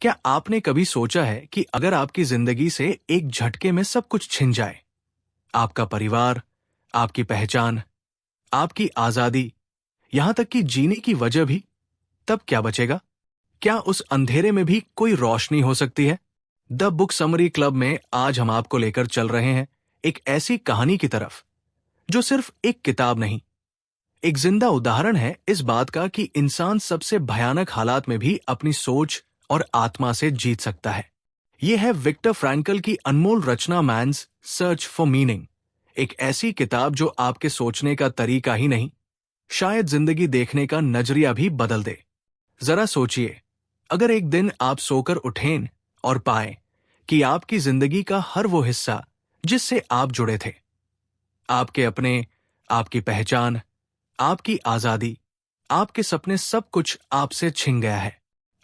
क्या आपने कभी सोचा है कि अगर आपकी जिंदगी से एक झटके में सब कुछ छिन जाए, आपका परिवार, आपकी पहचान, आपकी आजादी, यहां तक कि जीने की वजह भी, तब क्या बचेगा? क्या उस अंधेरे में भी कोई रोशनी हो सकती है? द बुक समरी क्लब में आज हम आपको लेकर चल रहे हैं एक ऐसी कहानी की तरफ जो सिर्फ एक किताब नहीं, एक जिंदा उदाहरण है इस बात का कि इंसान सबसे भयानक हालात में भी अपनी सोच और आत्मा से जीत सकता है। यह है विक्टर फ्रैंकल की अनमोल रचना मैन्स सर्च फॉर मीनिंग, एक ऐसी किताब जो आपके सोचने का तरीका ही नहीं, शायद जिंदगी देखने का नजरिया भी बदल दे। जरा सोचिए, अगर एक दिन आप सोकर उठें और पाएं कि आपकी जिंदगी का हर वो हिस्सा जिससे आप जुड़े थे, आपके अपने, आपकी पहचान, आपकी आजादी, आपके सपने, सब कुछ आपसे छिन गया है।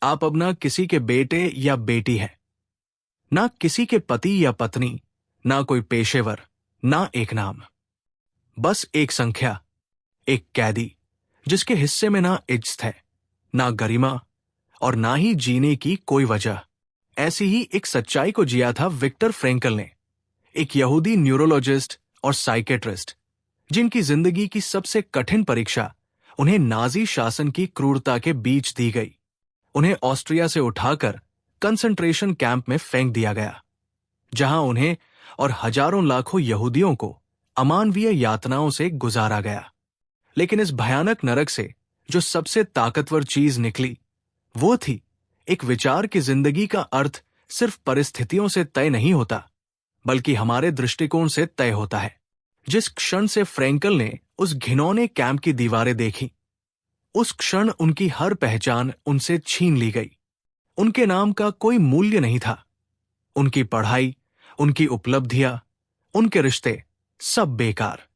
आप अब ना किसी के बेटे या बेटी हैं, ना किसी के पति या पत्नी, ना कोई पेशेवर, ना एक नाम, बस एक संख्या, एक कैदी जिसके हिस्से में ना इज्जत है, ना गरिमा और ना ही जीने की कोई वजह। ऐसी ही एक सच्चाई को जिया था विक्टर फ्रैंकल ने, एक यहूदी न्यूरोलॉजिस्ट और साइकेट्रिस्ट जिनकी जिंदगी की सबसे कठिन परीक्षा उन्हें नाजी शासन की क्रूरता के बीच दी गई। उन्हें ऑस्ट्रिया से उठाकर कंसंट्रेशन कैंप में फेंक दिया गया, जहां उन्हें और हजारों लाखों यहूदियों को अमानवीय यातनाओं से गुजारा गया। लेकिन इस भयानक नरक से जो सबसे ताकतवर चीज निकली वो थी एक विचार की जिंदगी का अर्थ सिर्फ परिस्थितियों से तय नहीं होता, बल्कि हमारे दृष्टिकोण से तय होता है। जिस क्षण से फ्रैंकल ने उस घिनौने कैंप की दीवारें देखी, उस क्षण उनकी हर पहचान उनसे छीन ली गई। उनके नाम का कोई मूल्य नहीं था। उनकी पढ़ाई, उनकी उपलब्धियां, उनके रिश्ते, सब बेकार।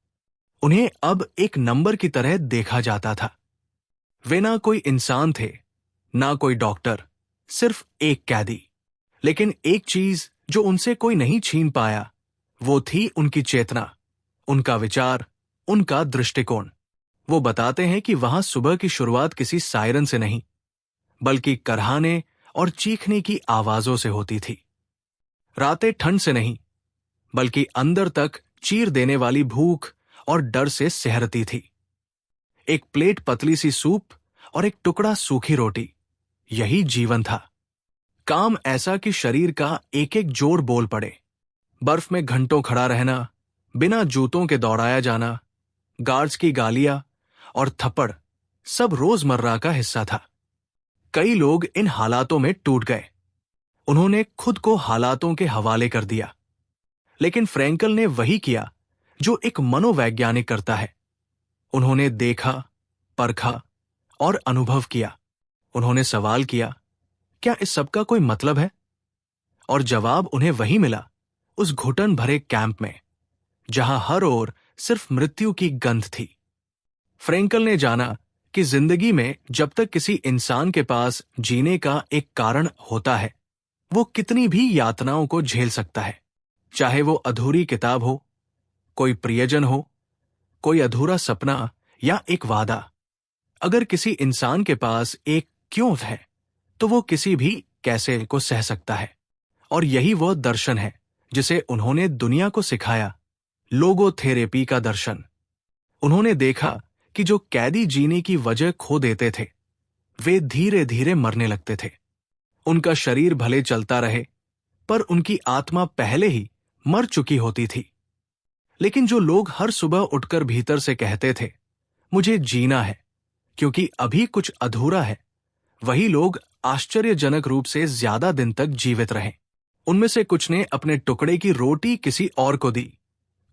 उन्हें अब एक नंबर की तरह देखा जाता था। वे ना कोई इंसान थे, ना कोई डॉक्टर, सिर्फ एक कैदी। लेकिन एक चीज जो उनसे कोई नहीं छीन पाया, वो थी उनकी चेतना, उनका विचार, उनका दृष्टिकोण। वो बताते हैं कि वहां सुबह की शुरुआत किसी सायरन से नहीं, बल्कि कराहने और चीखने की आवाजों से होती थी। रातें ठंड से नहीं, बल्कि अंदर तक चीर देने वाली भूख और डर से सहरती थी। एक प्लेट पतली सी सूप और एक टुकड़ा सूखी रोटी, यही जीवन था। काम ऐसा कि शरीर का एक एक जोड़ बोल पड़े। बर्फ में घंटों खड़ा रहना, बिना जूतों के दौड़ाया जाना, गार्ड्स की गालियां और थप्पड़, सब रोजमर्रा का हिस्सा था। कई लोग इन हालातों में टूट गए। उन्होंने खुद को हालातों के हवाले कर दिया। लेकिन फ्रैंकल ने वही किया जो एक मनोवैज्ञानिक करता है। उन्होंने देखा, परखा और अनुभव किया। उन्होंने सवाल किया, क्या इस सब का कोई मतलब है? और जवाब उन्हें वही मिला, उस घुटन भरे कैंप में, जहां हर ओर सिर्फ मृत्यु की गंध थी। फ्रैंकल ने जाना कि जिंदगी में जब तक किसी इंसान के पास जीने का एक कारण होता है, वो कितनी भी यातनाओं को झेल सकता है। चाहे वो अधूरी किताब हो, कोई प्रियजन हो, कोई अधूरा सपना या एक वादा। अगर किसी इंसान के पास एक क्यों है, तो वो किसी भी कैसे को सह सकता है। और यही वो दर्शन है जिसे उन्होंने दुनिया को सिखाया, लोगोथेरेपी का दर्शन। उन्होंने देखा कि जो कैदी जीने की वजह खो देते थे, वे धीरे धीरे मरने लगते थे। उनका शरीर भले चलता रहे, पर उनकी आत्मा पहले ही मर चुकी होती थी। लेकिन जो लोग हर सुबह उठकर भीतर से कहते थे, मुझे जीना है क्योंकि अभी कुछ अधूरा है, वही लोग आश्चर्यजनक रूप से ज्यादा दिन तक जीवित रहे। उनमें से कुछ ने अपने टुकड़े की रोटी किसी और को दी,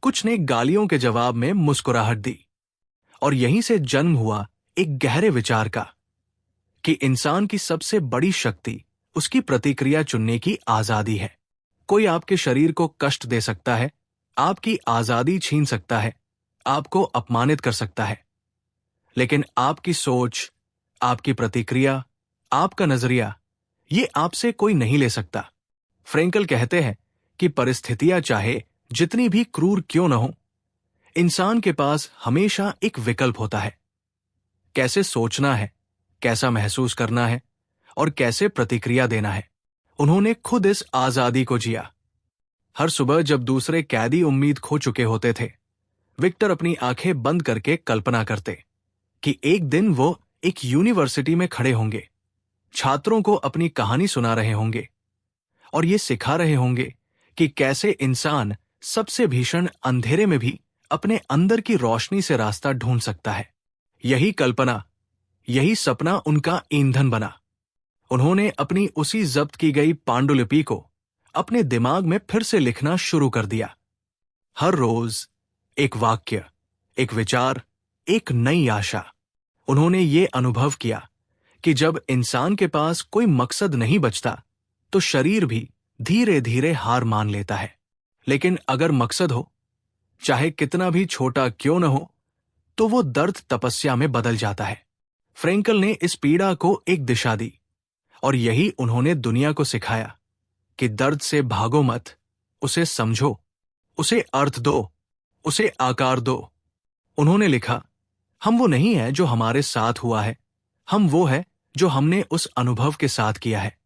कुछ ने गालियों के जवाब में मुस्कुराहट दी। और यहीं से जन्म हुआ एक गहरे विचार का कि इंसान की सबसे बड़ी शक्ति उसकी प्रतिक्रिया चुनने की आजादी है। कोई आपके शरीर को कष्ट दे सकता है, आपकी आजादी छीन सकता है, आपको अपमानित कर सकता है, लेकिन आपकी सोच, आपकी प्रतिक्रिया, आपका नजरिया, ये आपसे कोई नहीं ले सकता। फ्रैंकल कहते हैं कि परिस्थितियां चाहे जितनी भी क्रूर क्यों न हो, इंसान के पास हमेशा एक विकल्प होता है। कैसे सोचना है, कैसा महसूस करना है और कैसे प्रतिक्रिया देना है। उन्होंने खुद इस आजादी को जिया। हर सुबह जब दूसरे कैदी उम्मीद खो चुके होते थे, विक्टर अपनी आंखें बंद करके कल्पना करते कि एक दिन वो एक यूनिवर्सिटी में खड़े होंगे, छात्रों को अपनी कहानी सुना रहे होंगे और ये सिखा रहे होंगे कि कैसे इंसान सबसे भीषण अंधेरे में भी अपने अंदर की रोशनी से रास्ता ढूंढ सकता है। यही कल्पना, यही सपना उनका ईंधन बना। उन्होंने अपनी उसी जब्त की गई पांडुलिपि को अपने दिमाग में फिर से लिखना शुरू कर दिया। हर रोज एक वाक्य, एक विचार, एक नई आशा। उन्होंने ये अनुभव किया कि जब इंसान के पास कोई मकसद नहीं बचता तो शरीर भी धीरे धीरे हार मान लेता है। लेकिन अगर मकसद हो, चाहे कितना भी छोटा क्यों न हो, तो वो दर्द तपस्या में बदल जाता है। फ्रेंकल ने इस पीड़ा को एक दिशा दी और यही उन्होंने दुनिया को सिखाया कि दर्द से भागो मत, उसे समझो, उसे अर्थ दो, उसे आकार दो। उन्होंने लिखा, हम वो नहीं है जो हमारे साथ हुआ है, हम वो है जो हमने उस अनुभव के साथ किया है।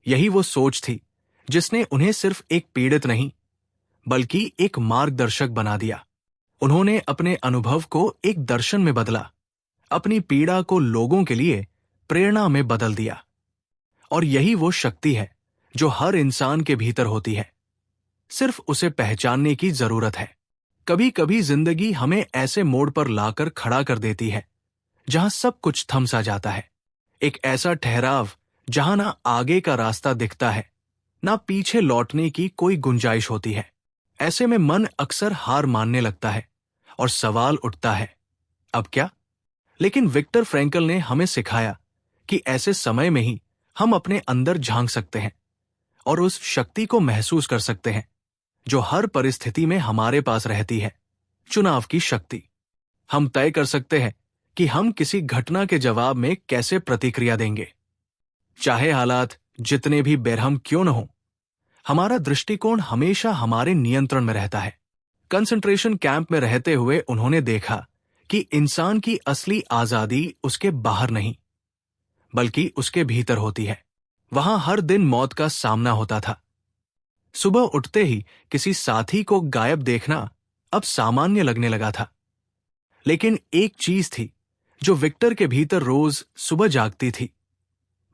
यही वो सोच थी जिसने उन्हें सिर्फ एक पीड़ित नहीं बल्कि एक मार्गदर्शक बना दिया। उन्होंने अपने अनुभव को एक दर्शन में बदला, अपनी पीड़ा को लोगों के लिए प्रेरणा में बदल दिया। और यही वो शक्ति है जो हर इंसान के भीतर होती है, सिर्फ उसे पहचानने की जरूरत है। कभी कभी जिंदगी हमें ऐसे मोड़ पर लाकर खड़ा कर देती है जहां सब कुछ थम सा जाता है। एक ऐसा ठहराव जहां ना आगे का रास्ता दिखता है, ना पीछे लौटने की कोई गुंजाइश होती है। ऐसे में मन अक्सर हार मानने लगता है और सवाल उठता है, अब क्या? लेकिन विक्टर फ्रैंकल ने हमें सिखाया कि ऐसे समय में ही हम अपने अंदर झांक सकते हैं और उस शक्ति को महसूस कर सकते हैं जो हर परिस्थिति में हमारे पास रहती है, चुनाव की शक्ति। हम तय कर सकते हैं कि हम किसी घटना के जवाब में कैसे प्रतिक्रिया देंगे। चाहे हालात जितने भी बेरहम क्यों न हो, हमारा दृष्टिकोण हमेशा हमारे नियंत्रण में रहता है। कंसंट्रेशन कैंप में रहते हुए उन्होंने देखा कि इंसान की असली आजादी उसके बाहर नहीं बल्कि उसके भीतर होती है। वहां हर दिन मौत का सामना होता था। सुबह उठते ही किसी साथी को गायब देखना अब सामान्य लगने लगा था। लेकिन एक चीज थी जो विक्टर के भीतर रोज सुबह जागती थी,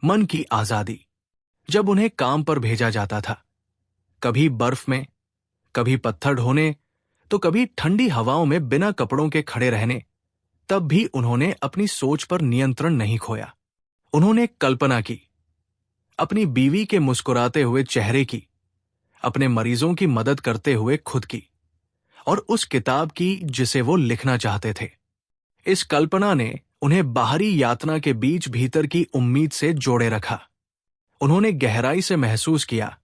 मन की आजादी। जब उन्हें काम पर भेजा जाता था, कभी बर्फ में, कभी पत्थर ढोने, तो कभी ठंडी हवाओं में बिना कपड़ों के खड़े रहने, तब भी उन्होंने अपनी सोच पर नियंत्रण नहीं खोया। उन्होंने कल्पना की, अपनी बीवी के मुस्कुराते हुए चेहरे की, अपने मरीजों की मदद करते हुए खुद की, और उस किताब की जिसे वो लिखना चाहते थे। इस कल्पना ने उन्हें बाहरी यातना के बीच भीतर की उम्मीद से जोड़े रखा। उन्होंने गहराई से महसूस किया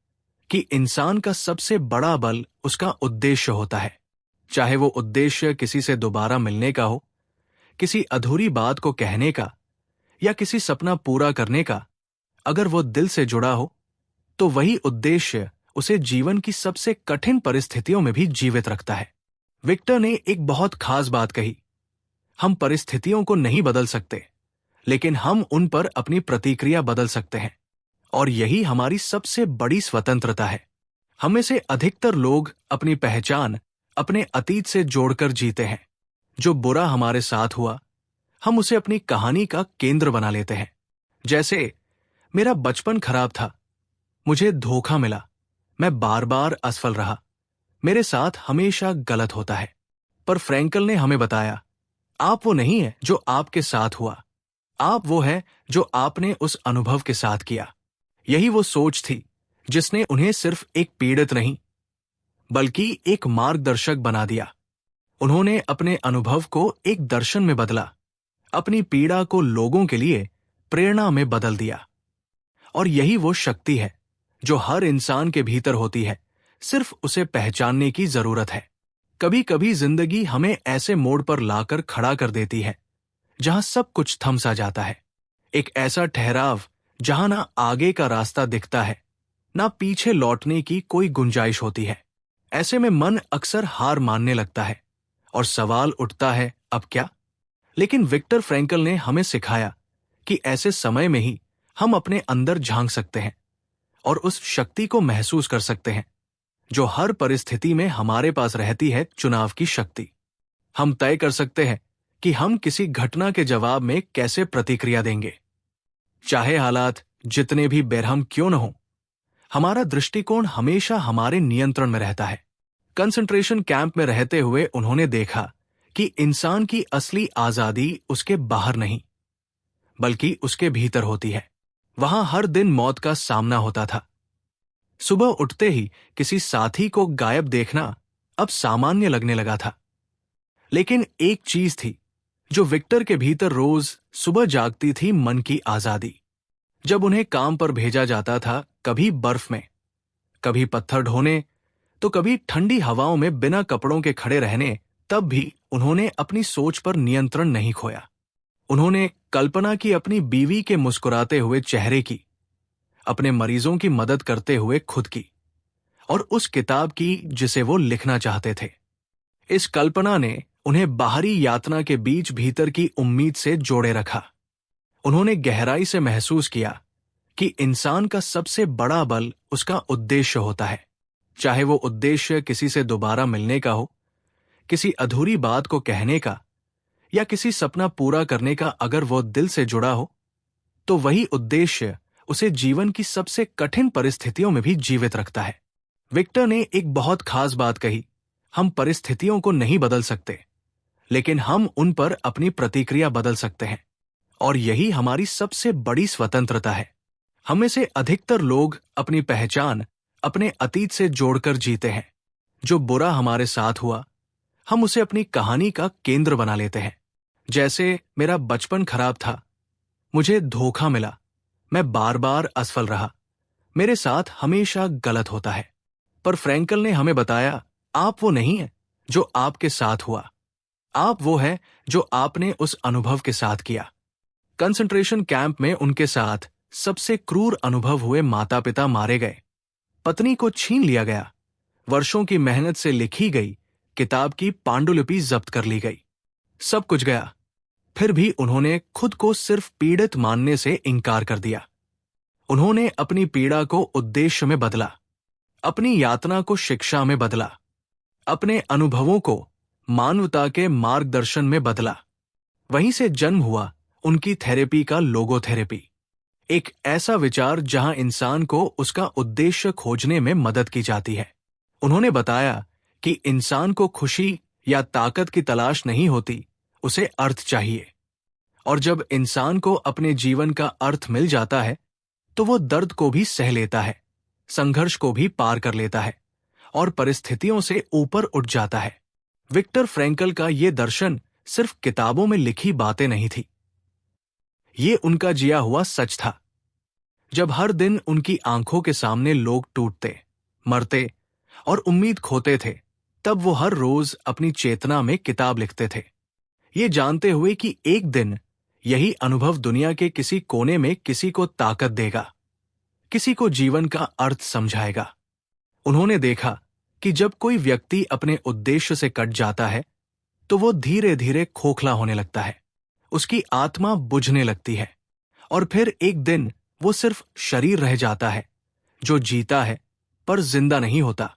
कि इंसान का सबसे बड़ा बल उसका उद्देश्य होता है। चाहे वो उद्देश्य किसी से दोबारा मिलने का हो, किसी अधूरी बात को कहने का, या किसी सपना पूरा करने का, अगर वो दिल से जुड़ा हो तो वही उद्देश्य उसे जीवन की सबसे कठिन परिस्थितियों में भी जीवित रखता है। विक्टर ने एक बहुत खास बात कही, हम परिस्थितियों को नहीं बदल सकते, लेकिन हम उन पर अपनी प्रतिक्रिया बदल सकते हैं, और यही हमारी सबसे बड़ी स्वतंत्रता है। हम में से अधिकतर लोग अपनी पहचान अपने अतीत से जोड़कर जीते हैं। जो बुरा हमारे साथ हुआ, हम उसे अपनी कहानी का केंद्र बना लेते हैं। जैसे, मेरा बचपन खराब था, मुझे धोखा मिला, मैं बार बार असफल रहा, मेरे साथ हमेशा गलत होता है। पर फ्रैंकल ने हमें बताया, आप वो नहीं है जो आपके साथ हुआ, आप वो है जो आपने उस अनुभव के साथ किया। यही वो सोच थी जिसने उन्हें सिर्फ एक पीड़ित नहीं बल्कि एक मार्गदर्शक बना दिया। उन्होंने अपने अनुभव को एक दर्शन में बदला, अपनी पीड़ा को लोगों के लिए प्रेरणा में बदल दिया। और यही वो शक्ति है जो हर इंसान के भीतर होती है, सिर्फ उसे पहचानने की जरूरत है। कभी कभी जिंदगी हमें ऐसे मोड़ पर लाकर खड़ा कर देती है जहां सब कुछ थम सा जाता है। एक ऐसा ठहराव जहां ना आगे का रास्ता दिखता है, ना पीछे लौटने की कोई गुंजाइश होती है। ऐसे में मन अक्सर हार मानने लगता है और सवाल उठता है, अब क्या? लेकिन विक्टर फ्रैंकल ने हमें सिखाया कि ऐसे समय में ही हम अपने अंदर झांक सकते हैं और उस शक्ति को महसूस कर सकते हैं जो हर परिस्थिति में हमारे पास रहती है, चुनाव की शक्ति। हम तय कर सकते हैं कि हम किसी घटना के जवाब में कैसे प्रतिक्रिया देंगे। चाहे हालात जितने भी बेरहम क्यों न हो, हमारा दृष्टिकोण हमेशा हमारे नियंत्रण में रहता है। कंसंट्रेशन कैंप में रहते हुए उन्होंने देखा कि इंसान की असली आजादी उसके बाहर नहीं, बल्कि उसके भीतर होती है। वहां हर दिन मौत का सामना होता था। सुबह उठते ही किसी साथी को गायब देखना अब सामान्य लगने लगा था। लेकिन एक चीज थी जो विक्टर के भीतर रोज सुबह जागती थी, मन की आजादी। जब उन्हें काम पर भेजा जाता था, कभी बर्फ में, कभी पत्थर ढोने, तो कभी ठंडी हवाओं में बिना कपड़ों के खड़े रहने, तब भी उन्होंने अपनी सोच पर नियंत्रण नहीं खोया। उन्होंने कल्पना की अपनी बीवी के मुस्कुराते हुए चेहरे की, अपने मरीजों की मदद करते हुए खुद की, और उस किताब की जिसे वो लिखना चाहते थे। इस कल्पना ने उन्हें बाहरी यातना के बीच भीतर की उम्मीद से जोड़े रखा। उन्होंने गहराई से महसूस किया कि इंसान का सबसे बड़ा बल उसका उद्देश्य होता है। चाहे वो उद्देश्य किसी से दोबारा मिलने का हो, किसी अधूरी बात को कहने का, या किसी सपना पूरा करने का, अगर वो दिल से जुड़ा हो तो वही उद्देश्य उसे जीवन की सबसे कठिन परिस्थितियों में भी जीवित रखता है। विक्टर ने एक बहुत खास बात कही, हम परिस्थितियों को नहीं बदल सकते, लेकिन हम उन पर अपनी प्रतिक्रिया बदल सकते हैं। और यही हमारी सबसे बड़ी स्वतंत्रता है। हम में से अधिकतर लोग अपनी पहचान अपने अतीत से जोड़कर जीते हैं। जो बुरा हमारे साथ हुआ, हम उसे अपनी कहानी का केंद्र बना लेते हैं। जैसे मेरा बचपन खराब था, मुझे धोखा मिला, मैं बार बार असफल रहा, मेरे साथ हमेशा गलत होता है। पर फ्रैंकल ने हमें बताया, आप वो नहीं है जो आपके साथ हुआ, आप वो है जो आपने उस अनुभव के साथ किया। कंसंट्रेशन कैंप में उनके साथ सबसे क्रूर अनुभव हुए। माता पिता मारे गए, पत्नी को छीन लिया गया, वर्षों की मेहनत से लिखी गई किताब की पांडुलिपि जब्त कर ली गई। सब कुछ गया, फिर भी उन्होंने खुद को सिर्फ पीड़ित मानने से इनकार कर दिया। उन्होंने अपनी पीड़ा को उद्देश्य में बदला, अपनी यातना को शिक्षा में बदला, अपने अनुभवों को मानवता के मार्गदर्शन में बदला। वहीं से जन्म हुआ उनकी थेरेपी का लोगोथेरेपी, एक ऐसा विचार जहां इंसान को उसका उद्देश्य खोजने में मदद की जाती है। उन्होंने बताया कि इंसान को खुशी या ताकत की तलाश नहीं होती, उसे अर्थ चाहिए। और जब इंसान को अपने जीवन का अर्थ मिल जाता है तो वो दर्द को भी सह लेता है, संघर्ष को भी पार कर लेता है और परिस्थितियों से ऊपर उठ जाता है। विक्टर फ्रैंकल का ये दर्शन सिर्फ किताबों में लिखी बातें नहीं थी, ये उनका जिया हुआ सच था। जब हर दिन उनकी आंखों के सामने लोग टूटते, मरते और उम्मीद खोते थे, तब वो हर रोज अपनी चेतना में किताब लिखते थे, ये जानते हुए कि एक दिन यही अनुभव दुनिया के किसी कोने में किसी को ताकत देगा, किसी को जीवन का अर्थ समझाएगा। उन्होंने देखा कि जब कोई व्यक्ति अपने उद्देश्य से कट जाता है तो वो धीरे धीरे खोखला होने लगता है, उसकी आत्मा बुझने लगती है, और फिर एक दिन वो सिर्फ शरीर रह जाता है जो जीता है पर जिंदा नहीं होता।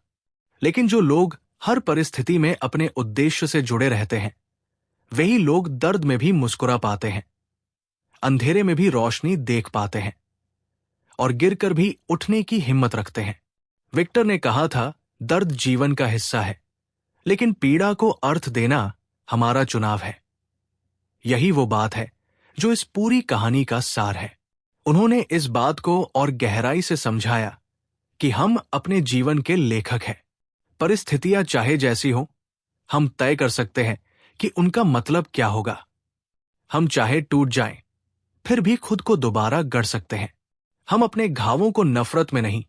लेकिन जो लोग हर परिस्थिति में अपने उद्देश्य से जुड़े रहते हैं, वही लोग दर्द में भी मुस्कुरा पाते हैं, अंधेरे में भी रोशनी देख पाते हैं और गिरकर भी उठने की हिम्मत रखते हैं। विक्टर ने कहा था, दर्द जीवन का हिस्सा है, लेकिन पीड़ा को अर्थ देना हमारा चुनाव है। यही वो बात है जो इस पूरी कहानी का सार है। उन्होंने इस बात को और गहराई से समझाया कि हम अपने जीवन के लेखक हैं। परिस्थितियां चाहे जैसी हो, हम तय कर सकते हैं कि उनका मतलब क्या होगा। हम चाहे टूट जाएं, फिर भी खुद को दोबारा गढ़ सकते हैं। हम अपने घावों को नफरत में नहीं,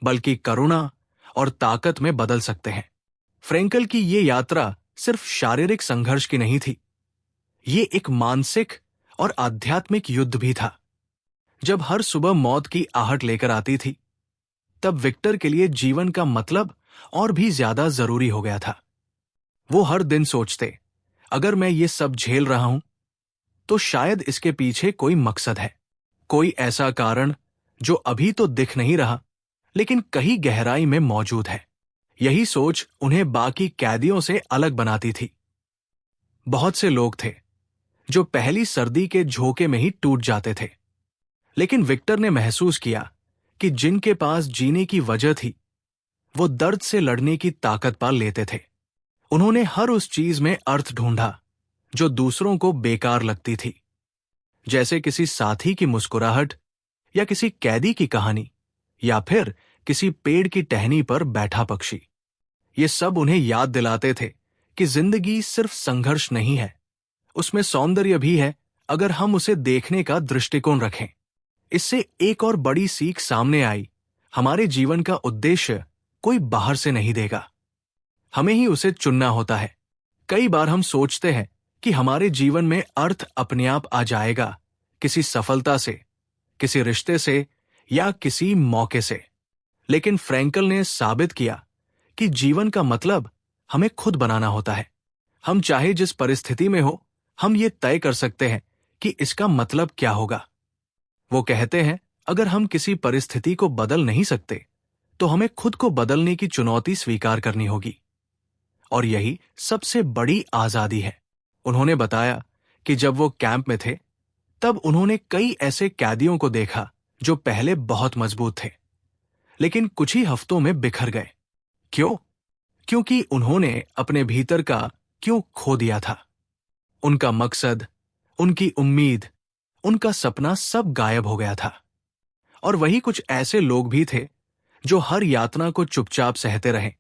बल्कि करुणा और ताकत में बदल सकते हैं। फ्रैंकल की ये यात्रा सिर्फ शारीरिक संघर्ष की नहीं थी, ये एक मानसिक और आध्यात्मिक युद्ध भी था। जब हर सुबह मौत की आहट लेकर आती थी, तब विक्टर के लिए जीवन का मतलब और भी ज्यादा जरूरी हो गया था। वो हर दिन सोचते, अगर मैं ये सब झेल रहा हूं तो शायद इसके पीछे कोई मकसद है, कोई ऐसा कारण जो अभी तो दिख नहीं रहा, लेकिन कहीं गहराई में मौजूद है। यही सोच उन्हें बाकी कैदियों से अलग बनाती थी। बहुत से लोग थे जो पहली सर्दी के झोंके में ही टूट जाते थे, लेकिन विक्टर ने महसूस किया कि जिनके पास जीने की वजह थी, वो दर्द से लड़ने की ताकत पा लेते थे। उन्होंने हर उस चीज में अर्थ ढूंढा जो दूसरों को बेकार लगती थी, जैसे किसी साथी की मुस्कुराहट, या किसी कैदी की कहानी, या फिर किसी पेड़ की टहनी पर बैठा पक्षी। ये सब उन्हें याद दिलाते थे कि जिंदगी सिर्फ संघर्ष नहीं है, उसमें सौंदर्य भी है, अगर हम उसे देखने का दृष्टिकोण रखें। इससे एक और बड़ी सीख सामने आई, हमारे जीवन का उद्देश्य कोई बाहर से नहीं देगा, हमें ही उसे चुनना होता है। कई बार हम सोचते हैं कि हमारे जीवन में अर्थ अपने आप आ जाएगा, किसी सफलता से, किसी रिश्ते से, या किसी मौके से। लेकिन फ्रैंकल ने साबित किया कि जीवन का मतलब हमें खुद बनाना होता है। हम चाहे जिस परिस्थिति में हो, हम ये तय कर सकते हैं कि इसका मतलब क्या होगा। वो कहते हैं, अगर हम किसी परिस्थिति को बदल नहीं सकते, तो हमें खुद को बदलने की चुनौती स्वीकार करनी होगी। और यही सबसे बड़ी आजादी है। उन्होंने बताया कि जब वो कैंप में थे, तब उन्होंने कई ऐसे कैदियों को देखा जो पहले बहुत मजबूत थे, लेकिन कुछ ही हफ्तों में बिखर गए। क्यों? क्योंकि उन्होंने अपने भीतर का क्यों खो दिया था। उनका मकसद, उनकी उम्मीद, उनका सपना सब गायब हो गया था। और वही कुछ ऐसे लोग भी थे जो हर यातना को चुपचाप सहते रहे,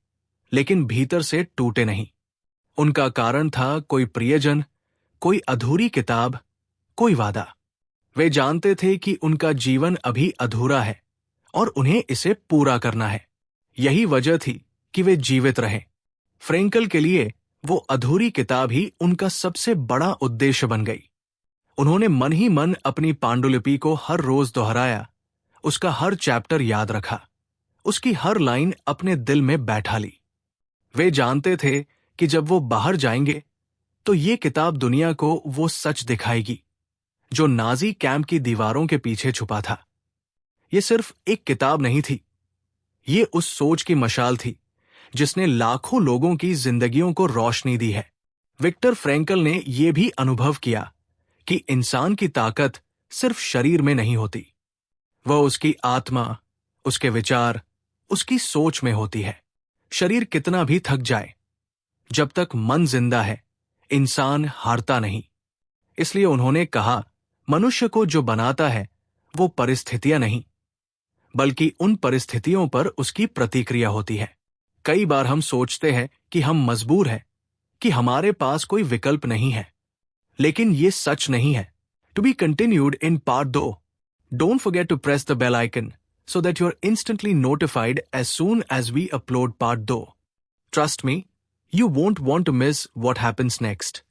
लेकिन भीतर से टूटे नहीं। उनका कारण था कोई प्रियजन, कोई अधूरी किताब, कोई वादा। वे जानते थे कि उनका जीवन अभी अधूरा है और उन्हें इसे पूरा करना है। यही वजह थी कि वे जीवित रहे। फ्रैंकल के लिए वो अधूरी किताब ही उनका सबसे बड़ा उद्देश्य बन गई। उन्होंने मन ही मन अपनी पांडुलिपि को हर रोज दोहराया, उसका हर चैप्टर याद रखा, उसकी हर लाइन अपने दिल में बैठा ली। वे जानते थे कि जब वो बाहर जाएंगे, तो ये किताब दुनिया को वो सच दिखाएगी जो नाजी कैंप की दीवारों के पीछे छुपा था। ये सिर्फ एक किताब नहीं थी, ये उस सोच की मशाल थी जिसने लाखों लोगों की जिंदगियों को रोशनी दी है। विक्टर फ्रैंकल ने यह भी अनुभव किया कि इंसान की ताकत सिर्फ शरीर में नहीं होती, वह उसकी आत्मा, उसके विचार, उसकी सोच में होती है। शरीर कितना भी थक जाए, जब तक मन जिंदा है, इंसान हारता नहीं। इसलिए उन्होंने कहा, मनुष्य को जो बनाता है वो परिस्थितियां नहीं, बल्कि उन परिस्थितियों पर उसकी प्रतिक्रिया होती है। कई बार हम सोचते हैं कि हम मजबूर हैं, कि हमारे पास कोई विकल्प नहीं है, लेकिन ये सच नहीं है। To be continued in part 2. Don't forget to press the bell icon so that you're instantly notified as soon as we upload part 2. Trust me, you won't want to miss what happens next.